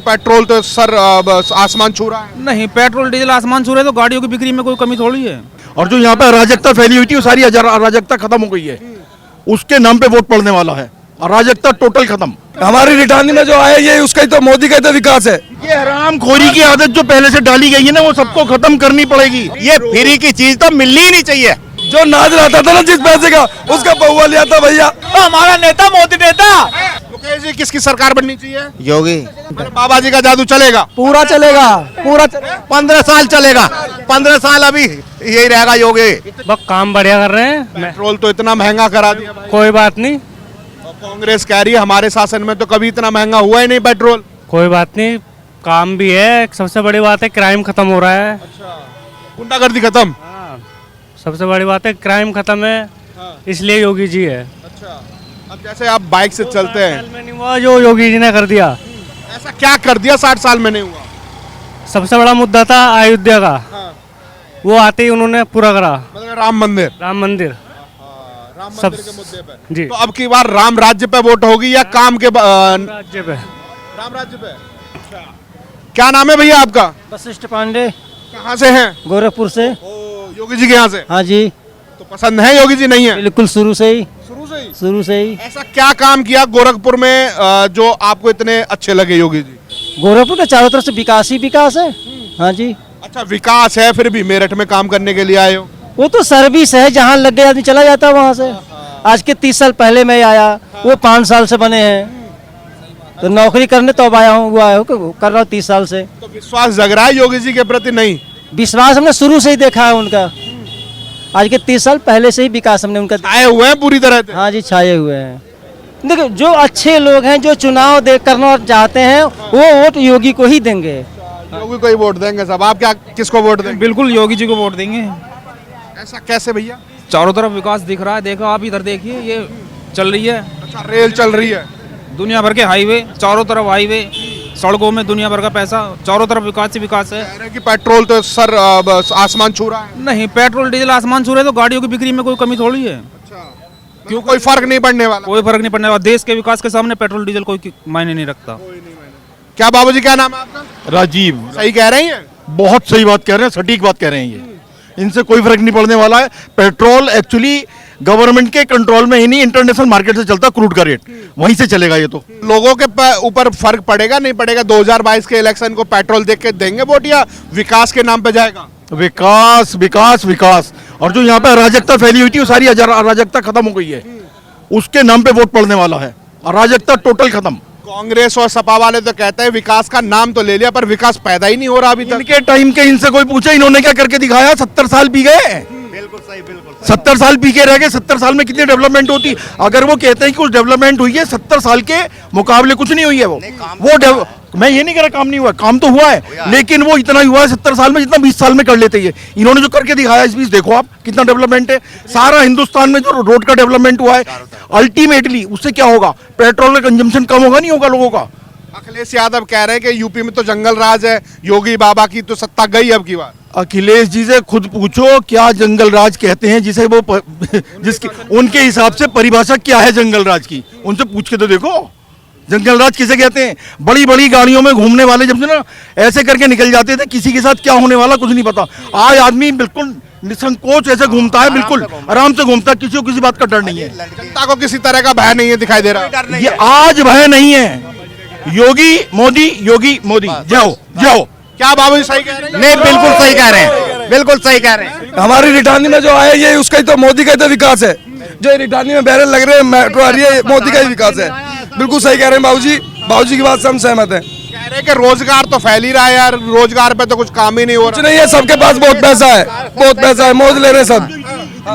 Petrol तो sir आसमान छू रहा है। नहीं, पेट्रोल डीजल आसमान छू रहे तो गाड़ियों की बिक्री में कोई कमी थोड़ी है। और जो यहाँ पे अराजकता फैली हुई थी वो सारी अराजकता खत्म हो गई है। उसके नाम पे वोट पड़ने वाला है। अराजकता टोटल खत्म। हमारी रिटार्नी में जो आया ये उसका ही तो मोदी का ही तो विकास है। ये हरामखोरी की आदत जो पहले से डाली गई है ना वो सबको खत्म करनी पड़ेगी। ये फ्री की चीज तो मिलनी ही नहीं चाहिए। जो नाच रहा था ना जिस पैसे का उसका बहुआ लिया था भैया। हमारा नेता मोदी नेता। मुकेश जी किसकी सरकार बननी चाहिए? योगी। बाबा जी का जादू चलेगा? पूरा चलेगा, पूरा 15 साल चलेगा। 15 साल अभी यही रहेगा योगी। बस काम बढ़िया कर रहे हैं। पेट्रोल तो इतना महंगा करा दिया भाई। कोई बात नहीं, और कांग्रेस कह रही है हमारे शासन में तो कभी इतना महंगा हुआ ही नहीं पेट्रोल। कोई बात नहीं, काम भी है। सबसे बड़ी बात है क्राइम खत्म हो रहा है। गुंडागर्दी खत्म। हाँ, सबसे बड़ी बात है क्राइम खत्म है, इसलिए योगी जी है। अच्छा, अब जैसे आप बाइक से चलते हैं, साल में नहीं हुआ जो योगी जी ने कर दिया। ऐसा क्या कर दिया 60 साल में नहीं हुआ? सबसे बड़ा मुद्दा था अयोध्या का, वो आते ही उन्होंने पूरा करा। मतलब राम मंदिर। राम मंदिर राम सब- मंदिर के मुद्दे पे जी। तो अब की बार राम राज्य पे वोट होगी या काम के राज्य पे। राम राज्य पे। अच्छा, क्या नाम है भैया आपका? वशिष्ठ पांडे, कहाँ से हैं? गोरखपुर से। ओ, योगी जी के यहाँ से। हाँ जी, तो पसंद है योगी जी? नहीं है बिल्कुल शुरू से ही। शुरू से ही। ही ऐसा क्या काम किया गोरखपुर में जो आपको इतने अच्छे लगे योगी जी? गोरखपुर के चारों तरफ से विकास ही विकास है। हाँ जी, अच्छा, विकास है फिर भी मेरठ में काम करने के लिए आए हो? वो तो सर्विस है, जहाँ लग गया आदमी चला जाता है वहाँ से। आज के 30 साल पहले मैं आया, वो 5 साल से बने हैं। तो नौकरी करने तो अब आया हूँ, वो आया हूँ कर रहा हूँ 30 साल से। तो विश्वास जग रहा है योगी जी के प्रति? नहीं, विश्वास हमने शुरू से ही देखा है उनका। आज के 30 साल पहले से ही विकास हमने उनका। आए हुए हैं पूरी तरह से। हाँ जी, छाए हुए हैं। देखो, जो अच्छे लोग हैं, जो चुनाव दे करना चाहते हैं, वो वोट योगी को ही देंगे। योगी को ही वोट देंगे सब। आप क्या किसको वोट देंगे? बिल्कुल योगी जी को वोट देंगे। ऐसा कैसे भैया? चारों तरफ विकास दिख रहा है, देखो आप इधर देखिए, ये चल रही है। अच्छा, रेल चल रही है। दुनिया भर के हाईवे, चारों तरफ हाईवे, सड़कों में दुनिया भर का पैसा, चारों तरफ विकास ही विकास है। कह रहे हैं कि पेट्रोल तो सर आसमान छू रहा है। नहीं, पेट्रोल डीजल आसमान छू रहे तो गाड़ियों की बिक्री में कोई कमी थोड़ी है। क्यों, कोई फर्क नहीं पड़ने वाला? कोई फर्क नहीं पड़ने वाला। देश के विकास के सामने पेट्रोल डीजल कोई मायने नहीं रखता। क्या बाबूजी, क्या नाम है आपका? राजीव। सही कह रहे हैं? बहुत सही बात कह रहे हैं, सटीक बात कह रहे हैं। ये इनसे कोई फर्क नहीं पड़ने वाला है। पेट्रोल एक्चुअली गवर्नमेंट के कंट्रोल में ही नहीं, इंटरनेशनल मार्केट से चलता, क्रूड का रेट वहीं से चलेगा। ये तो लोगों के ऊपर फर्क पड़ेगा नहीं पड़ेगा? 2022 के इलेक्शन को पेट्रोल देख के देंगे वोट या विकास के नाम पे जाएगा? विकास विकास विकास। और जो यहाँ पे अराजकता फैली हुई थी वो सारी अराजकता खत्म हो गई है। उसके नाम पे वोट पड़ने वाला है। अराजकता टोटल खत्म। कांग्रेस और सपा वाले तो कहते हैं विकास का नाम तो ले लिया पर विकास पैदा ही नहीं हो रहा अभी तक। इनके टाइम के इनसे कोई पूछे इन्होंने क्या करके दिखाया? 70 साल पी गए। बिल्कुल सही, बिल्कुल 70 साल पी के रह गए। 70 साल में कितनी डेवलपमेंट होती? अगर वो कहते हैं कि कुछ डेवलपमेंट हुई है, 70 साल के मुकाबले कुछ नहीं हुई है। वो मैं ये नहीं कह रहा काम नहीं हुआ, काम तो हुआ है, लेकिन वो इतना ही हुआ है 70 साल में जितना 20 साल में कर लेते हैं। इन्होंने जो करके दिखाया इस बीच देखो आप कितना डेवलपमेंट है। सारा हिंदुस्तान में जो रोड का डेवलपमेंट हुआ है, अल्टीमेटली उससे क्या होगा? पेट्रोल का कंजम्पशन कम होगा, नहीं होगा लोगों का? अखिलेश यादव कह रहे हैं कि यूपी में तो जंगल राज है, योगी बाबा की तो सत्ता गई अब की बार। अखिलेश जी से खुद पूछो क्या जंगल राज कहते हैं जिसे वो जिसकी उनके हिसाब से परिभाषा क्या है जंगल राज की, उनसे पूछ के तो देखो जंगल राज किसे कहते हैं। बड़ी बड़ी गाड़ियों में घूमने वाले जब से ना ऐसे करके निकल जाते थे, किसी के साथ क्या होने वाला कुछ नहीं पता। आज आदमी बिल्कुल निसंकोच ऐसे घूमता है, बिल्कुल आराम से घूमता है, किसी को किसी बात का डर नहीं है। जनता को किसी तरह का भय नहीं है, दिखाई दे रहा। ये आज भय नहीं है। योगी मोदी जाओ जाओ। क्या बाबू सही कह रहे हैं? नहीं, बिल्कुल सही कह रहे हैं, बिल्कुल सही कह रहे हैं। हमारी रिटार्नी में जो आया ये उसका ही तो मोदी का ही तो विकास है। जो रिटार्नी में बैरल लग रहे हैं, मेट्रो आ रही है, मोदी का ही विकास है। बिल्कुल सही कह रहे हैं बाबूजी की बात से हम सहमत हैं। कह रहे हैं कि रोजगार तो फैल ही रहा है यार, रोजगार पे तो कुछ काम ही नहीं हो कुछ रहा। नहीं है, सबके पास बहुत पैसा है, बहुत पैसा है, मौज ले रहे हैं सब।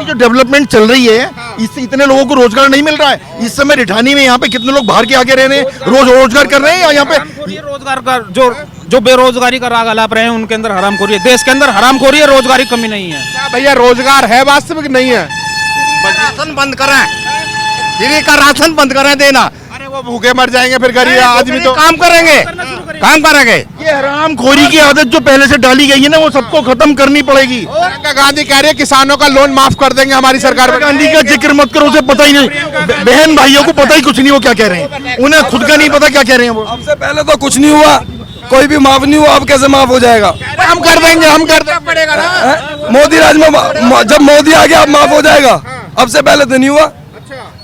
जो डेवलपमेंट चल रही है इससे इतने लोगों को रोजगार नहीं मिल रहा है। इस समय रिठानी में यहाँ पे कितने लोग बाहर के आके रह रहे हैं, रोज रोजगार कर रहे हैं। या यहाँ पे ये रोजगार का जो बेरोजगारी का राग अलाप रहे हैं उनके अंदर हरामखोरी है। देश के अंदर हरामखोरी है, रोजगार की कमी नहीं है। क्या भैया रोजगार है वास्तविक? नहीं है। राशन बंद करें, फ्री का राशन बंद करें देना। अरे वो भूखे मर जाएंगे फिर गरीब आदमी तो। काम करेंगे, काम करेंगे। ये हरामखोरी की आदत जो पहले से डाली गई है ना वो सबको खत्म करनी पड़ेगी। प्रियंका गांधी कह रही है किसानों का लोन माफ कर देंगे हमारी सरकार। गांधी का जिक्र मत करो, उसे पता ही नहीं, बहन भाइयों को पता ही कुछ नहीं वो क्या कह रहे हैं, उन्हें खुद का नहीं पता क्या कह रहे हैं वो। हमसे पहले तो कुछ नहीं हुआ, कोई भी माफ नहीं हुआ, अब कैसे माफ हो जाएगा? हम कर देंगे, हम कर देंगे। पड़ेगा ना। मोदी राज में जब मोदी आ गया अब माफ हो जाएगा, अब से पहले तो नहीं हुआ।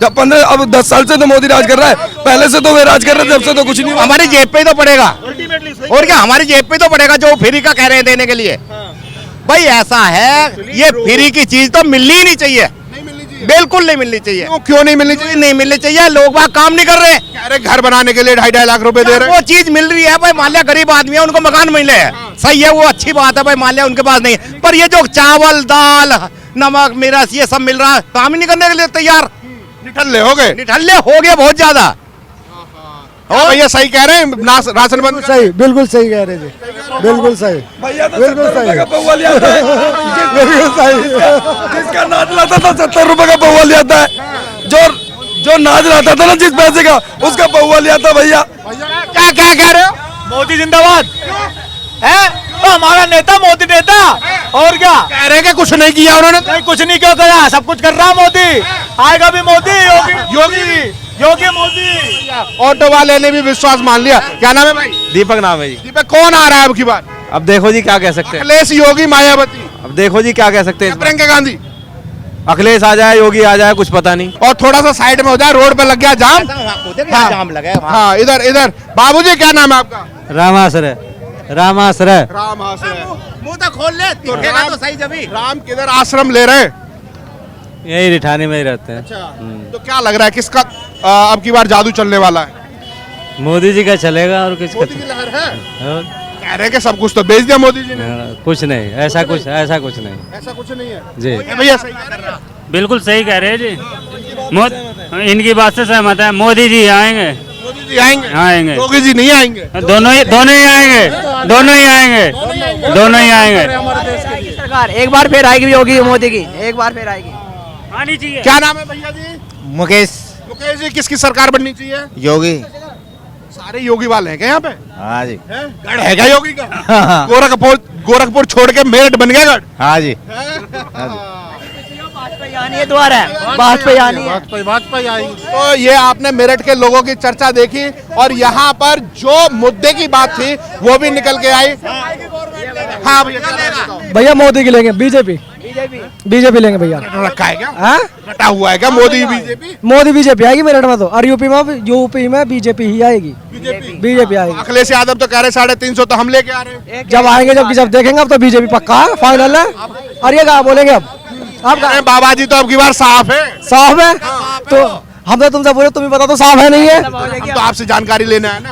जब 15 अब 10 साल से तो मोदी राज कर रहा है, पहले से तो वे राज कर रहे थे, अब से तो कुछ नहीं हुआ। हमारी जेब पे ही तो पड़ेगा, और क्या हमारी जेब पे तो पड़ेगा जो फ्री का कह रहे हैं देने के लिए। भाई ऐसा है, ये फ्री की चीज तो मिलनी ही नहीं चाहिए, बिल्कुल नहीं मिलनी चाहिए। क्यों नहीं मिलनी चाहिए? नहीं मिलनी चाहिए, लोग वहाँ काम नहीं कर रहे। कह रहे घर बनाने के लिए 2.5 लाख रुपए दे रहे वो हैं। चीज मिल रही है भाई, मान लिया गरीब आदमी है उनको मकान मिले है, सही है, वो अच्छी बात है भाई, मान लिया उनके पास नहीं है, पर ये जो चावल दाल नमक मिर्च ये सब मिल रहा है, काम ही नहीं करने के लिए तैयार, निठल्ले हो गए। निठल्ले हो गए बहुत ज्यादा। हाँ भैया सही कह रहे हैं, राशन बंद कर- सही, बिल्कुल सही कह रहे जी, बिल्कुल सही, भैया तो बिल्कुल 70 रुपए सही। का पौवा ले आता है। बिल्कुल सही। जिसका नाच लाता था 70 रुपए का पौवा ले आता है, जो नाच लाता था ना जिस पैसे का, उसका पौवा ले आता भैया। क्या क्या कह रहे हो? मोदी जिंदाबाद है तो हमारा नेता मोदी नेता, और क्या कह रहे हैं कि कुछ नहीं किया उन्होंने। नहीं, कुछ नहीं क्यों करा, सब कुछ कर रहा मोदी, आएगा भी मोदी, योगी मोदी। ऑटो वाले ने भी विश्वास मान लिया। क्या नाम है भाई? दीपक नाम है जी। दीपक कौन आ रहा है अब की बार? अब देखो जी क्या कह सकते हैं, अखिलेश, योगी, मायावती, अब देखो जी क्या कह सकते हैं इस बार। प्रियंका गांधी। अखिलेश आ जाए, योगी आ जाए, कुछ पता नहीं। और थोड़ा सा साइड में हो जाए, रोड पे लग गया जाम। हाँ। जाम लगा है वहाँ। हाँ, इधर इधर। बाबूजी क्या नाम है आपका? रामाश्रय, रामाश्रय। राम आश्रय। मुंह तो खोल ले, दिखेगा तो सही जभी। राम किधर आश्रम ले रहे हैं? यही रिठानी में ही रहते हैं। तो क्या लग रहा है किसका अब की बार जादू चलने वाला है? मोदी जी का चलेगा और किसका? मोदी की लहर है। और कह रहे हैं कि सब कुछ तो बेच दिया मोदी जी ने। कुछ नहीं, ऐसा कुछ नहीं ऐसा कुछ नहीं है जी। भैया सही कह रहे हैं। बिल्कुल सही कह रहे हैं जी, इनकी बात से सहमत है। मोदी जी आएंगे, मोदी जी आएंगे, आएंगे। योगी जी नहीं आएंगे। दोनों ही आएंगे, दोनों ही आएंगे, दोनों ही आएंगे। सरकार एक बार फिर आएगी योगी मोदी की, एक बार फिर आएगी, आनी चाहिए। क्या नाम है भैया जी? मुकेश मुकेश जी, किसकी सरकार बननी चाहिए? योगी। सारे योगी वाले हैं क्या यहाँ पे? हाँ जी, गढ़ है क्या योगी का? गोरखपुर छोड़ के मेरठ बन गया गढ़। हाँ जी। आनी है दोबारा, वाजपेयी आनी है। तो ये आपने मेरठ के लोगों की चर्चा देखी, और यहाँ पर जो मुद्दे की बात थी वो भी निकल के आई। हाँ भैया, भैया मोदी की लेंगे, बीजेपी बीजेपी लेंगे भैया। रखा है क्या? हाँ, रटा हुआ है क्या मोदी बीजेपी? मोदी बीजेपी आएगी मेरठ में तो, और यूपी में बीजेपी ही आएगी, बीजेपी आएगी। अखिलेश यादव तो कह रहे 350 तो हम लेके आ रहे हैं। जब आएंगे, जब देखेंगे, अब तो बीजेपी पक्का है, फाइनल है। और ये क्या बोलेंगे अब? आप अरे बाबा जी तो अब की बार साफ है। साफ है तो हम तो तुमसे बोले, तुम्हें पता तो साफ है नहीं है। हम तो आपसे जानकारी लेना है ना।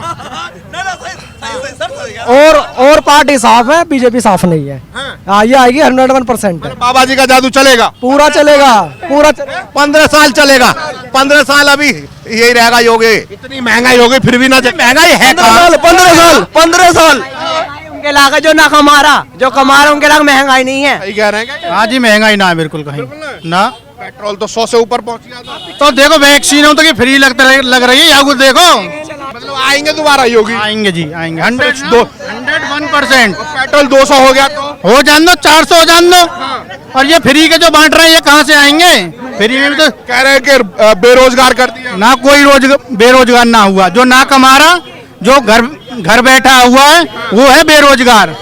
और पार्टी साफ है, बीजेपी साफ नहीं है। हाँ, ये आएगी 101% है। बाबा जी का जादू चलेगा, पूरा चलेगा, पूरा चलेगा। 15 साल चलेगा, 15 साल अभी यही रहेगा योगी। इतनी महंगाई हो गई फिर भी ना महंगाई है 15 साल उनके लागा जो ना कमा रहा, जो कमा रहा उनके लागा महंगाई नहीं है। सही कह रहे हैं क्या? हाँ जी, महंगाई ना है बिल्कुल कहीं ना। पेट्रोल तो 100 से ऊपर पहुंच गया था। तो देखो वैक्सीन तो फ्री लग रही है, या कुछ देखो। मतलब आएंगे दोबारा योगी? आएंगे जी, आएंगे 101%। पेट्रोल 200 हो गया तो हो जान दो, 400 हो जान दो। और ये फ्री के जो बांट रहे हैं ये कहाँ से आएंगे? फ्री में भी तो कह रहे हैं कि बेरोजगार कर दिया। ना कोई बेरोजगार ना हुआ, जो ना कमा रहा, जो घर बैठा हुआ है वो है बेरोजगार,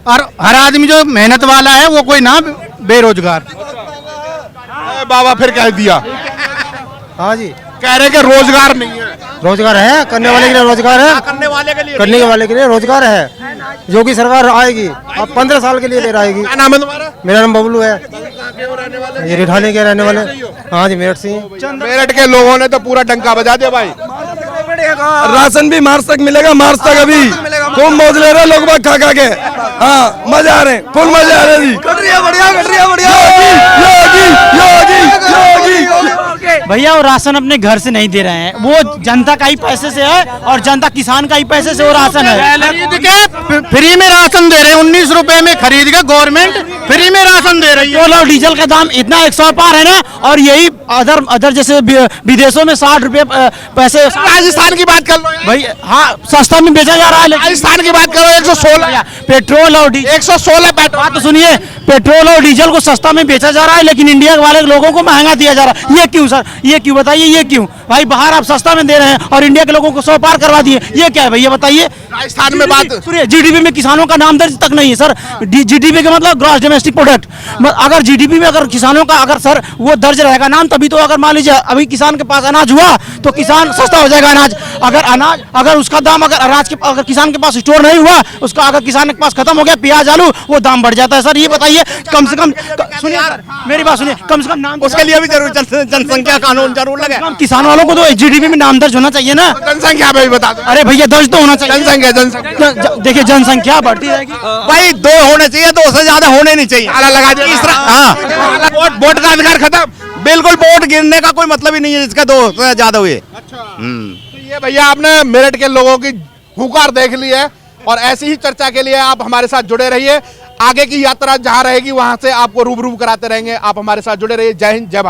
और हर आदमी जो मेहनत वाला है वो कोई ना बेरोजगार। बाबा फिर कह दिया। हाँ जी, कह रहे हैं कि रोजगार नहीं है। रोजगार है, करने वाले के लिए रोजगार है, करने वाले के लिए करने वाले के लिए रोजगार है। योगी सरकार आएगी, अब 15 साल के लिए ले आएगी। क्या नाम है तुम्हारा? मेरा नाम बबलू है, ये रिठानी के रहने वाले। हाँ जी, मेरठ से। मेरठ के लोगों ने तो पूरा डंका बजा दिया भाई। राशन भी मार्च तक मिलेगा, मार्च तक अभी खूब मौज ले रहे हैं लोग बाग खा खा के। हाँ, मजा आ रहे हैं, फुल मजा आ रहे हैं जी। बढ़िया भैया वो राशन अपने घर से नहीं दे रहे हैं, वो जनता का ही पैसे से है, और जनता किसान का ही पैसे से वो राशन है। खरीद के फ्री में राशन दे रहे हैं, 19 रुपए में खरीद के गवर्नमेंट फ्री में राशन दे रही है। पेट्रोल और डीजल का दाम इतना 100 पार है ना, और यही अदर जैसे विदेशों में 60 रुपए पैसे। राजस्थान की बात कर लो भाई हाँ, सस्ता में बेचा जा रहा है। राजस्थान की बात करो, 116 पेट्रोल और डीजल, 116 पेट्रोल। बात तो सुनिए, पेट्रोल और डीजल को सस्ता में बेचा जा रहा है, लेकिन इंडिया वाले लोगों को महंगा दिया जा रहा है। ये क्यों सर? ये क्यों बताइए, ये क्यों भाई? बाहर आप सस्ता में दे रहे हैं और इंडिया के लोगों को 100 पार करवा दिए, ये क्या है भैया बताइए? राजस्थान में बात सुनिए, जीडीपी में किसानों का नाम दर्ज तक नहीं है सर। जीडीपी का मतलब ग्रॉस डोमेस्टिक प्रोडक्ट। अगर जीडीपी में अगर किसानों का अगर सर वो दर्ज रहेगा नाम, तभी तो अगर मान लीजिए अभी किसान के पास अनाज हुआ तो किसान सस्ता हो जाएगा अनाज। अगर उसका दाम अगर किसान के पास स्टोर नहीं हुआ, उसका अगर किसान के पास खत्म हो गया प्याज आलू, वो दाम बढ़ जाता है सर। ये बताइए कम से कम, सुनिए मेरी बात सुनिए, कम से कम नाम उसके लिए भी जरूर जनसंख्या कानून जरूर लगे। किसान वालों को तो जीडीपी में नाम दर्ज होना चाहिए ना। जनसंख्या भाई बता दो। अरे भैया दर्ज तो होना चाहिए। जनसंख्या देखिए जनसंख्या बढ़ती रहेगी। भाई 2 होने चाहिए, 2 से ज्यादा होने नहीं चाहिए। ताला लगा दिया। तीसरा, हाँ, वोट का अधिकार खत्म। बिल्कुल वोट गिरने का कोई मतलब ही नहीं है जिसका 2 से ज्यादा हुए। तो ये भैया आपने मेरठ के लोगों की हुंकार देख ली है, और ऐसी ही चर्चा के लिए आप हमारे साथ जुड़े रहिए। आगे की यात्रा जहां रहेगी वहां से आपको रूबरू कराते रहेंगे। आप हमारे साथ जुड़े रहिए। जय हिंद, जय भारत।